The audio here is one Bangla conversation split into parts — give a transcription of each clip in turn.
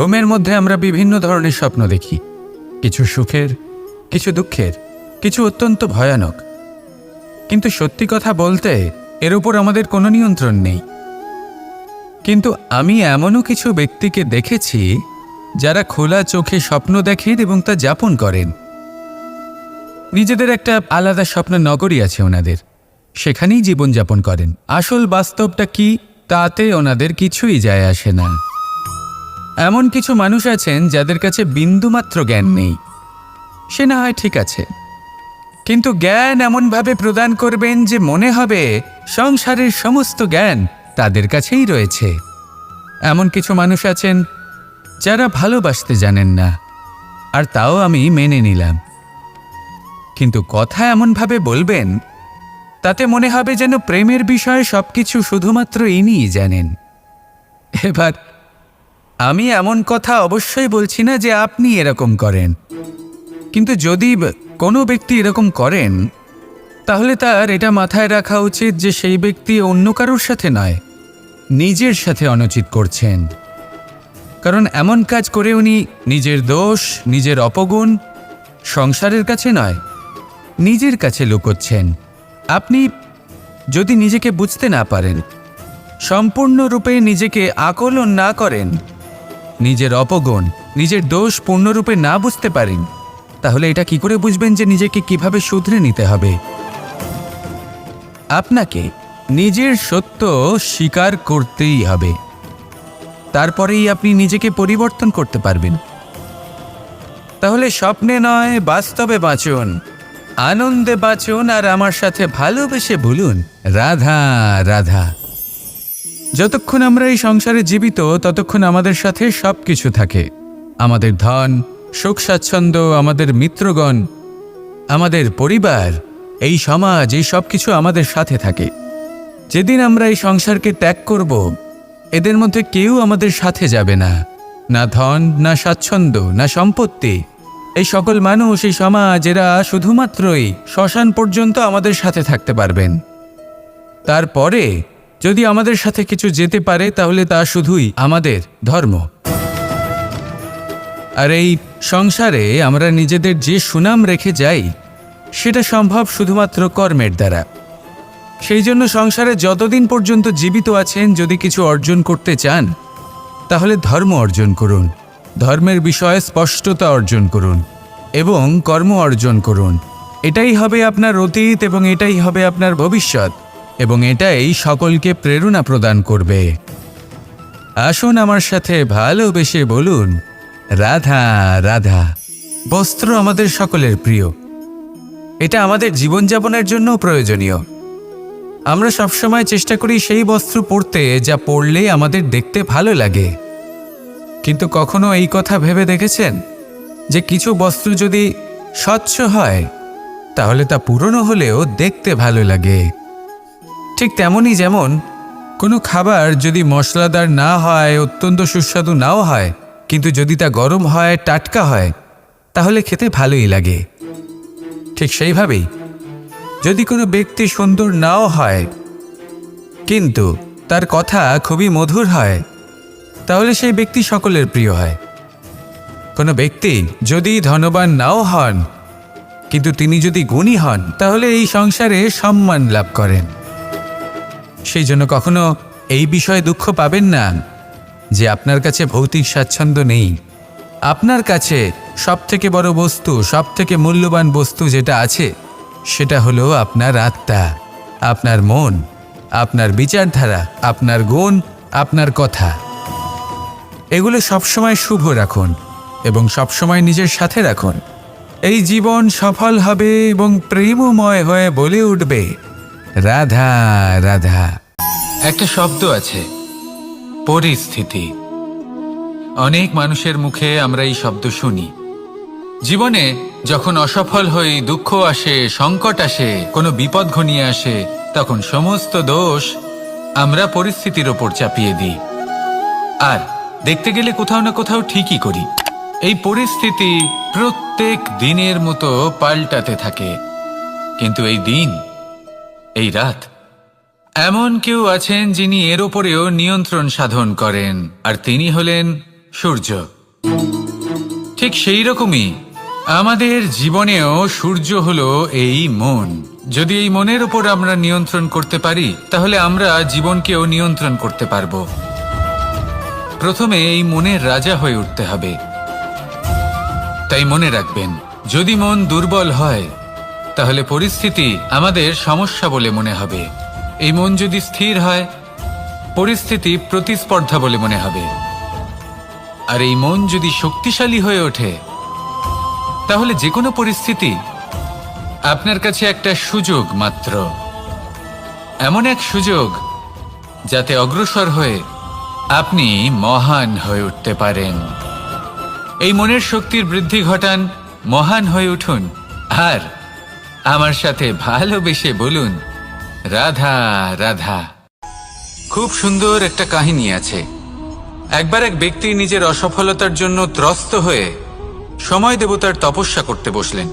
ঘুমের মধ্যে আমরা বিভিন্ন ধরনের স্বপ্ন দেখি, কিছু সুখের, কিছু দুঃখের, কিছু অত্যন্ত ভয়ানক। কিন্তু সত্যি কথা বলতে এর উপর আমাদের কোনো নিয়ন্ত্রণ নেই। কিন্তু আমি এমনও কিছু ব্যক্তিকে দেখেছি যারা খোলা চোখে স্বপ্ন দেখেন এবং তা যাপন করেন। নিজেদের একটা আলাদা স্বপ্ন নগরী আছে ওনাদের, সেখানেই জীবনযাপন করেন। আসল বাস্তবটা কি তাতে ওনাদের কিছুই যায় আসে না। এমন কিছু মানুষ আছেন যাদের কাছে বিন্দুমাত্র জ্ঞান নেই, সে না হয় ঠিক আছে, কিন্তু জ্ঞান এমনভাবে প্রদান করবেন যে মনে হবে সংসারের সমস্ত জ্ঞান তাদের কাছেই রয়েছে। এমন কিছু মানুষ আছেন যারা ভালোবাসতে জানেন না, আর তাও আমি মেনে নিলাম, কিন্তু কথা এমনভাবে বলবেন তাতে মনে হবে যেন প্রেমের বিষয়ে সবকিছু শুধুমাত্র ইনিই জানেন। এবার আমি এমন কথা অবশ্যই বলছি না যে আপনি এরকম করেন, কিন্তু যদি কোনো ব্যক্তি এরকম করেন তাহলে তার এটা মাথায় রাখা উচিত যে সেই ব্যক্তি অন্য কারোর সাথে নয়, নিজের সাথে অনুচিত করছেন। কারণ এমন কাজ করে উনি নিজের দোষ, নিজের অপগুণ সংসারের কাছে নয়, নিজের কাছে লুকোচ্ছেন। আপনি যদি নিজেকে বুঝতে না পারেন, সম্পূর্ণরূপে নিজেকে আকলন না করেন, নিজের অপগুণ, নিজের দোষ পূর্ণরূপে না বুঝতে পারেন, তাহলে এটা কি করে বুঝবেন যে নিজেকে কিভাবে শুধরে নিতে হবে? আপনাকে নিজের সত্য স্বীকার করতেই হবে, তারপরেই আপনি নিজেকে পরিবর্তন করতে পারবেন। তাহলে স্বপ্নে নয়, বাস্তবে বাঁচুন, আনন্দে বাঁচুন, আর আমার সাথে ভালোবেসে বলুন রাধা রাধা। যতক্ষণ আমরা এই সংসারে জীবিত ততক্ষণ আমাদের সাথে সব কিছু থাকে, আমাদের ধন, সুখ স্বাচ্ছন্দ্য, আমাদের মিত্রগণ, আমাদের পরিবার, এই সমাজ, এই সব কিছু আমাদের সাথে থাকে। যেদিন আমরা এই সংসারকে ত্যাগ করব, এদের মধ্যে কেউ আমাদের সাথে যাবে না, না ধন, না স্বাচ্ছন্দ্য, না সম্পত্তি। এই সকল মানুষ, এই সমাজ, এরা শুধুমাত্রই শ্মশান পর্যন্ত আমাদের সাথে থাকতে পারবেন। তারপরে যদি আমাদের সাথে কিছু যেতে পারে তাহলে তা শুধুই আমাদের ধর্ম। আর এই সংসারে আমরা নিজেদের যে সুনাম রেখে যাই সেটা সম্ভব শুধুমাত্র কর্মের দ্বারা। সেই জন্য সংসারে যতদিন পর্যন্ত জীবিত আছেন, যদি কিছু অর্জন করতে চান তাহলে ধর্ম অর্জন করুন, ধর্মের বিষয়ে স্পষ্টতা অর্জন করুন এবং কর্ম অর্জন করুন। এটাই হবে আপনার অতীত এবং এটাই হবে আপনার ভবিষ্যৎ, এবং এটাই সকলকে প্রেরণা প্রদান করবে। আসুন আমার সাথে ভালোবেসে বলুন রাধা রাধা। বস্ত্র আমাদের সকলের প্রিয়, এটা আমাদের জীবনযাপনের জন্য প্রয়োজনীয়। আমরা সবসময় চেষ্টা করি সেই বস্ত্র পরতে যা পরলে আমাদের দেখতে ভালো লাগে। কিন্তু কখনো এই কথা ভেবে দেখেছেন যে কিছু বস্ত্র যদি স্বচ্ছ হয় তাহলে তা পুরনো হলেও দেখতে ভালো লাগে? ঠিক তেমনই যেমন কোনো খাবার যদি মশলাদার না হয়, অত্যন্ত সুস্বাদু নাও হয়, কিন্তু যদি তা গরম হয়, টাটকা হয়, তাহলে খেতে ভালোই লাগে। ঠিক সেইভাবেই যদি কোনো ব্যক্তি সুন্দর নাও হয় কিন্তু তার কথা খুবই মধুর হয়, তাহলে সেই ব্যক্তি সকলের প্রিয় হয়। কোনো ব্যক্তি যদি ধনবান নাও হন কিন্তু তিনি যদি গুণী হন, তাহলে এই সংসারে সম্মান লাভ করেন। সেই জন্য কখনো এই বিষয়ে দুঃখ পাবেন না যে আপনার কাছে ভৌতিক স্বাচ্ছন্দ্য নেই। আপনার কাছে সবথেকে বড় বস্তু, সবথেকে মূল্যবান বস্তু যেটা আছে সেটা হলো আপনার আত্মা, আপনার মন, আপনার বিচারধারা, আপনার গুণ, আপনার কথা। এগুলো সবসময় শুভ রাখুন এবং সবসময় নিজের সাথে রাখুন। এই জীবন সফল হবে এবং প্রেমময় হয়ে বলে উঠবে রাধা রাধা। একটা শব্দ আছে, পরিস্থিতি। অনেক মানুষের মুখে আমরা এই শব্দ শুনি। জীবনে যখন অসফল হই, দুঃখ আসে, সংকট আসে, কোনো বিপদ ঘনিয়ে আসে, তখন সমস্ত দোষ আমরা পরিস্থিতির ওপর চাপিয়ে দিই। আর দেখতে গেলে কোথাও না কোথাও ঠিকই করি। এই পরিস্থিতি প্রত্যেক দিনের মতো পাল্টাতে থাকে, কিন্তু এই দিন, এই রাত, এমন কেউ আছেন যিনি এর ওপরেও নিয়ন্ত্রণ সাধন করেন, আর তিনি হলেন সূর্য। ঠিক সেই রকমই আমাদের জীবনেও সূর্য হলো এই মন। যদি এই মনের উপর আমরা নিয়ন্ত্রণ করতে পারি, তাহলে আমরা জীবনকেও নিয়ন্ত্রণ করতে পারবো। প্রথমে এই মনের রাজা হয়ে উঠতে হবে। তাই মনে রাখবেন, যদি মন দুর্বল হয় তাহলে পরিস্থিতি আমাদের সমস্যা বলে মনে হবে। এই মন যদি স্থির হয়, পরিস্থিতি প্রতিস্পর্ধা বলে মনে হবে। আর এই মন যদি শক্তিশালী হয়ে ওঠে, তাহলে যে কোনো পরিস্থিতি আপনার কাছে একটা সুযোগ মাত্র, এমন এক সুযোগ যাতে অগ্রসর হয়ে আপনি মহান হয়ে উঠতে পারেন। এই মনের শক্তির বৃদ্ধি ঘটান, মহান হয়ে উঠুন, আর আমার সাথে ভালোবেসে বলুন, রাধা রাধা। খুব সুন্দর একটা কাহিনী আছে। একবার এক ব্যক্তি নিজের অসফলতার জন্য ত্রস্ত হয়ে সময় দেবতার তপস্যা করতে বসলেন।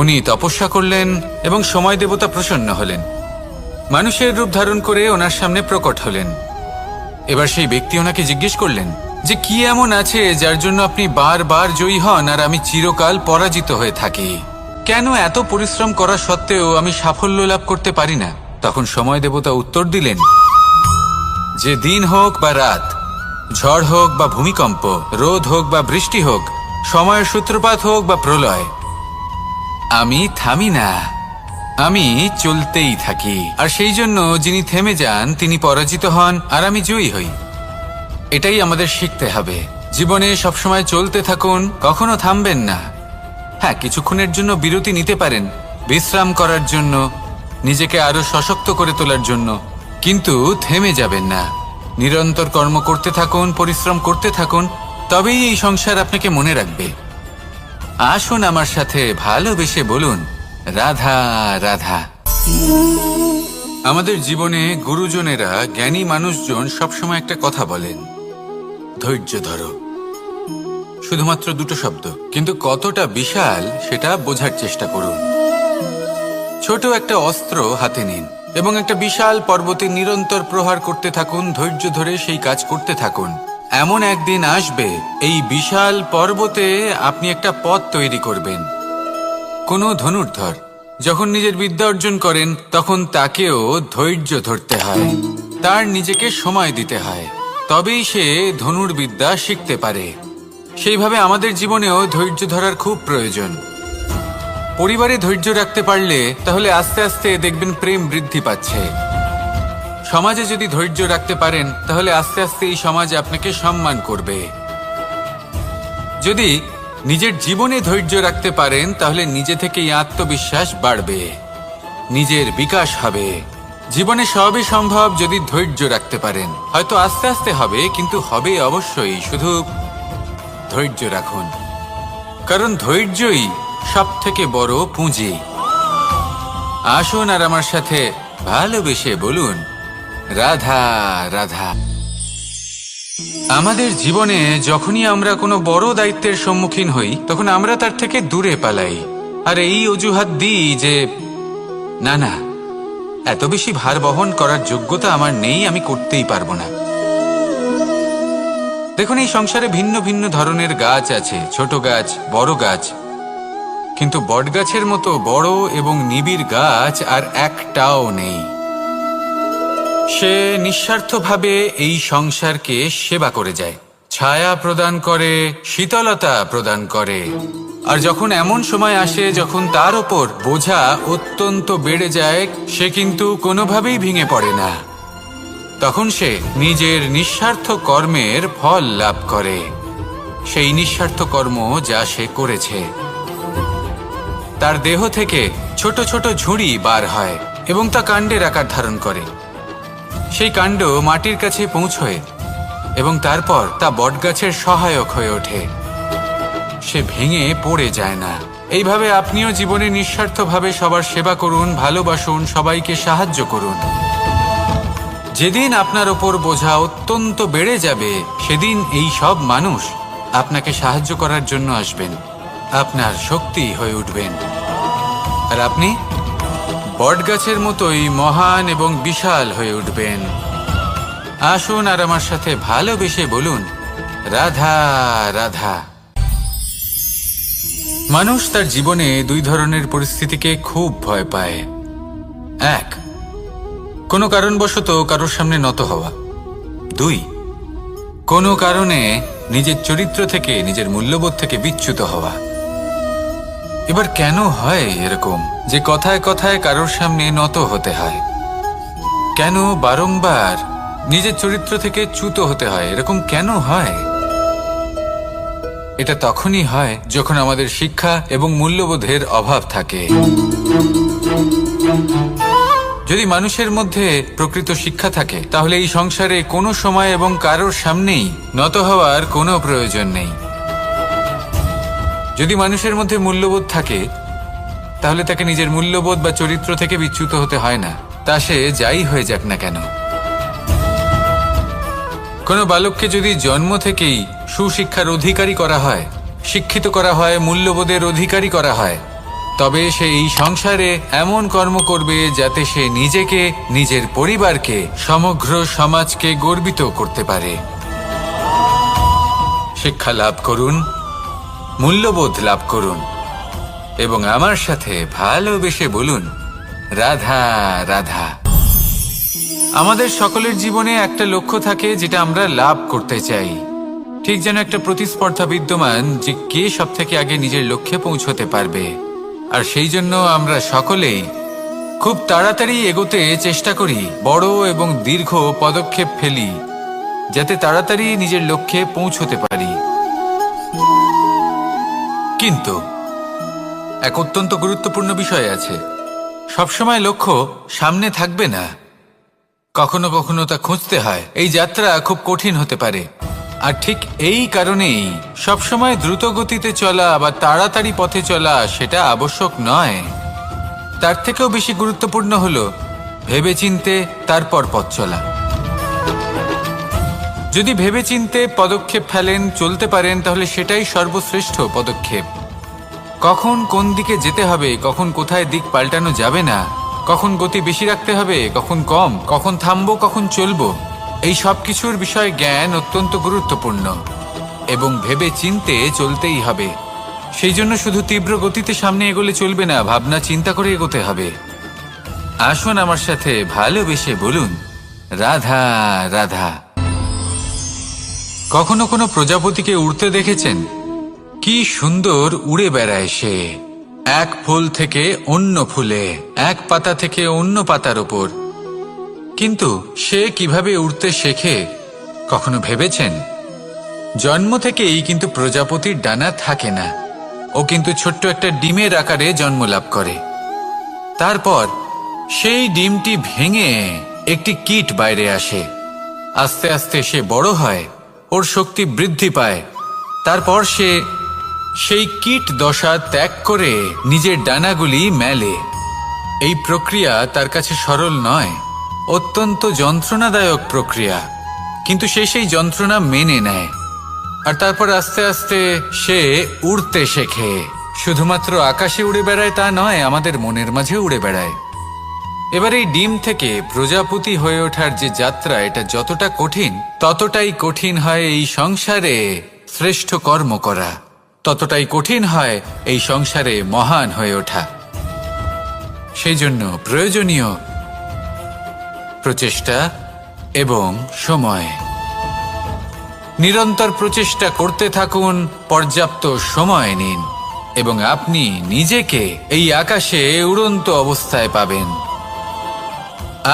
উনি তপস্যা করলেন এবং সময় দেবতা প্রসন্ন হলেন, মানুষের রূপ ধারণ করে ওনার সামনে প্রকট হলেন। এবার সেই ব্যক্তি ওনাকে জিজ্ঞেস করলেন যে কি এমন আছে যার জন্য আপনি বারবার জয়ী হন আর আমি চিরকাল পরাজিত হয়ে থাকি? কেন এত পরিশ্রম করা সত্ত্বেও আমি সাফল্য লাভ করতে পারি না? তখন সময় দেবতা উত্তর দিলেন যে দিন হোক বা রাত, ঝড় হোক বা ভূমিকম্প, রোদ হোক বা বৃষ্টি হোক, সময়ের সূত্রপাত হোক বা প্রলয়, আমি থামি না, আমি চলতেই থাকি। আর সেই জন্য যিনি থেমে যান তিনি পরাজিত হন আর আমি জয়ী হই। এটাই আমাদের শিখতে হবে। জীবনে সবসময় চলতে থাকুন, কখনো থামবেন না। হ্যাঁ, কিছুক্ষণের জন্য বিরতি নিতে পারেন, বিশ্রাম করার জন্য, নিজেকে আরো সশক্ত করে তোলার জন্য, কিন্তু থেমে যাবেন না। নিরন্তর কর্ম করতে থাকুন, পরিশ্রম করতে থাকুন, তবেই এই সংসার আপনাকে মনে রাখবে। আসুন আমার সাথে ভালোবেসে বলুন, রাধা রাধা। আমাদের জীবনে গুরুজনেরা, জ্ঞানী মানুষজন সবসময় একটা কথা বলেন, ধৈর্য ধরো। শুধুমাত্র দুটো শব্দ, কিন্তু কতটা বিশাল সেটা বোঝার চেষ্টা করুন। ছোট একটা অস্ত্র হাতে নিন এবং একটা বিশাল পর্বতে নিরন্তর প্রহার করতে থাকুন, ধৈর্য ধরে সেই কাজ করতে থাকুন। এমন একদিন আসবে, এই বিশাল পর্বতে আপনি একটা পথ তৈরি করবেন। কোনো ধনুর্ধর যখন নিজের বিদ্যা অর্জন করেন, তখন তাকেও ধৈর্য ধরতে হয়, তার নিজেকে সময় দিতে হয়, তবেই সে ধনুর্বিদ্যা শিখতে পারে। সেইভাবে আমাদের জীবনেও ধৈর্য ধরার খুব প্রয়োজন। পরিবারে ধৈর্য রাখতে পারলে তাহলে আস্তে আস্তে দেখবেন প্রেম বৃদ্ধি পাচ্ছে। সমাজে যদি ধৈর্য রাখতে পারেন তাহলে আস্তে আস্তে এই সমাজ আপনাকে সম্মান করবে। যদি নিজের জীবনে ধৈর্য রাখতে পারেন তাহলে নিজে থেকেই আত্মবিশ্বাস বাড়বে, নিজের বিকাশ হবে। জীবনে সবই সম্ভব যদি ধৈর্য রাখতে পারেন। হয়তো আস্তে আস্তে হবে, কিন্তু হবে অবশ্যই। শুধু ধৈর্য রাখুন, কারণ ধৈর্যই সব থেকে বড় পুঁজি। আসুন আর আমার সাথে ভালোবেসে বলুন, রাধা রাধা। আমাদের জীবনে যখনই আমরা কোনো বড় দায়িত্বের সম্মুখীন হই, তখন আমরা তার থেকে দূরে পালাই আর এই অজুহাত দিই যে না না, এত বেশি ভার বহন করার যোগ্যতা আমার নেই, আমি করতেই পারবো না। দেখুন, এই সংসারে ভিন্ন ভিন্ন ধরনের গাছ আছে, ছোট গাছ, বড় গাছ, কিন্তু বটগাছের মতো বড় এবং নিবিড় গাছ আর একটাও নেই। সে নিঃস্বার্থভাবে এই সংসারকে সেবা করে যায়, ছায়া প্রদান করে, শীতলতা প্রদান করে। আর যখন এমন সময় আসে যখন তার ওপর বোঝা অত্যন্ত বেড়ে যায়, সে কিন্তু কোনোভাবেই ভেঙে পড়ে না। তখন সে নিজের নিঃস্বার্থ কর্মের ফল লাভ করে, সেই নিঃস্বার্থ কর্ম যা সে করেছে। তার দেহ থেকে ছোট ছোট ঝুড়ি বার হয় এবং তা কাণ্ডের আকার ধারণ করে। সেই কাণ্ড মাটির কাছে পৌঁছয় এবং তারপর তা বটগাছের সহায়ক হয়ে ওঠে। সে ভেঙে পড়ে যায় না। এইভাবে আপনিও জীবনে নিঃস্বার্থভাবে সবার সেবা করুন, ভালোবাসুন, সবাইকে সাহায্য করুন। যেদিন আপনার ওপর বোঝা অত্যন্ত বেড়ে যাবে, সেদিন এই সব মানুষ আপনাকে সাহায্য করার জন্য আসবেন, আপনার শক্তি হয়ে উঠবেন, আর আপনি বটগাছের মতোই মহান এবং বিশাল হয়ে উঠবেন। আসুন আর আমার সাথে ভালোবেসে বলুন, রাধা রাধা। মানুষ তার জীবনে দুই ধরনের পরিস্থিতিকে খুব ভয় পায়। এক, কোনো কারণবশত কারোর সামনে নত হওয়া। দুই, কোনো কারণে নিজের চরিত্র থেকে, নিজের মূল্যবোধ থেকে বিচ্যুত হওয়া। এবার কেন হয় এরকম যে কথায় কথায় কারোর সামনে নত হতে হয়? কেন বারংবার নিজের চরিত্র থেকে চ্যুত হতে হয়? এরকম কেন হয়? এটা তখনই হয় যখন আমাদের শিক্ষা এবং মূল্যবোধের অভাব থাকে। যদি মানুষের মধ্যে প্রকৃত শিক্ষা থাকে তাহলে এই সংসারে কোনো সময় এবং কারোর সামনেই নত হওয়ার কোনো প্রয়োজন নেই। যদি মানুষের মধ্যে মূল্যবোধ থাকে তাহলে তাকে নিজের মূল্যবোধ বা চরিত্র থেকে বিচ্যুত হতে হয় না, তা সে যাই হয়ে যাক না কেন। কোনো বালককে যদি জন্ম থেকেই সুশিক্ষার অধিকারী করা হয়, শিক্ষিত করা হয়, মূল্যবোধের অধিকারী করা হয়, তবে সে এই সংসারে এমন কর্ম করবে যাতে সে নিজেকে, নিজের পরিবারকে, সমগ্র সমাজকে গর্বিত করতে পারে। শিক্ষা লাভ করুন, মূল্যবোধ লাভ করুন এবং আমার সাথে ভালোবেসে বলুন রাধা রাধা। আমাদের সকলের জীবনে একটা লক্ষ্য থাকে যেটা আমরা লাভ করতে চাই। ঠিক যেন একটা প্রতিস্পর্ধা বিদ্যমান যে কে সব থেকে আগে নিজের লক্ষ্যে পৌঁছতে পারবে। আর সেই জন্য আমরা সকলেই খুব তাড়াতাড়ি এগোতে চেষ্টা করি, বড় এবং দীর্ঘ পদক্ষেপ ফেলি যাতে তাড়াতাড়ি নিজের লক্ষ্যে পৌঁছতে পারি। কিন্তু এক অত্যন্ত গুরুত্বপূর্ণ বিষয় আছে, সবসময় লক্ষ্য সামনে থাকবে না, কখনো কখনো তা খুঁজতে হয়। এই যাত্রা খুব কঠিন হতে পারে। আর ঠিক এই কারণেই সবসময় দ্রুত গতিতে চলা বা তাড়াতাড়ি পথে চলা সেটা আবশ্যক নয়। তার থেকেও বেশি গুরুত্বপূর্ণ হলো ভেবেচিন্তে তারপর পথ চলা। যদি ভেবেচিন্তে পদক্ষেপ ফেলেন, চলতে পারেন, তাহলে সেটাই সর্বশ্রেষ্ঠ পদক্ষেপ। কখন কোন দিকে যেতে হবে, কখন কোথায় দিক পাল্টানো যাবে না, কখন গতি বেশি রাখতে হবে, কখন কম, কখন থামবো, কখন চলবো, এই সব কিছুর বিষয়ে জ্ঞান অত্যন্ত গুরুত্বপূর্ণ এবং ভেবে চিন্তে চলতেই হবে। সেই জন্য শুধু তীব্র গতিতে সামনে এগোলে চলবে না, ভাবনা চিন্তা করে এগোতে হবে। আসুন আমার সাথে ভালোবেসে বলুন রাধা রাধা। কখনো কোনো প্রজাপতিকে উড়তে দেখেছেন? কি সুন্দর উড়ে বেড়ায় সে, এক ফুল থেকে অন্য ফুলে, এক পাতা থেকে অন্য পাতার ওপর। কিন্তু সে কিভাবে উড়তে শেখে কখনো ভেবেছেন? জন্ম থেকেই কিন্তু প্রজাপতির ডানা থাকে না, ও কিন্তু ছোট্ট একটা ডিমের আকারে জন্ম লাভ করে। তারপর সেই ডিমটি ভেঙে একটি কীট বাইরে আসে। আস্তে আস্তে সে বড় হয়, ওর শক্তি বৃদ্ধি পায়। তারপর সে সেই কীট দশা ত্যাগ করে নিজের ডানাগুলি মেলে। এই প্রক্রিয়া তার কাছে সরল নয়, অত্যন্ত যন্ত্রণাদায়ক প্রক্রিয়া, কিন্তু সে সেই যন্ত্রণা মেনে নেয়। আর তারপর আস্তে আস্তে সে উড়তে শেখে। শুধুমাত্র আকাশে উড়ে বেড়ায় তা নয়, আমাদের মনের মাঝে উড়ে বেড়ায়। এবার এই ডিম থেকে প্রজাপতি হয়ে ওঠার যে যাত্রা, এটা যতটা কঠিন ততটাই কঠিন হয় এই সংসারে শ্রেষ্ঠ কর্ম করা, ততটাই কঠিন হয় এই সংসারে মহান হয়ে ওঠা। সেই জন্য প্রয়োজনীয় প্রচেষ্টা এবং সময়। নিরন্তর প্রচেষ্টা করতে থাকুন, পর্যাপ্ত সময় নিন এবং আপনি নিজেকে এই আকাশে উড়ন্ত অবস্থায় পাবেন।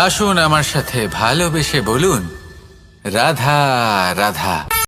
আসুন আমার সাথে ভালোবেসে বলুন রাধা রাধা।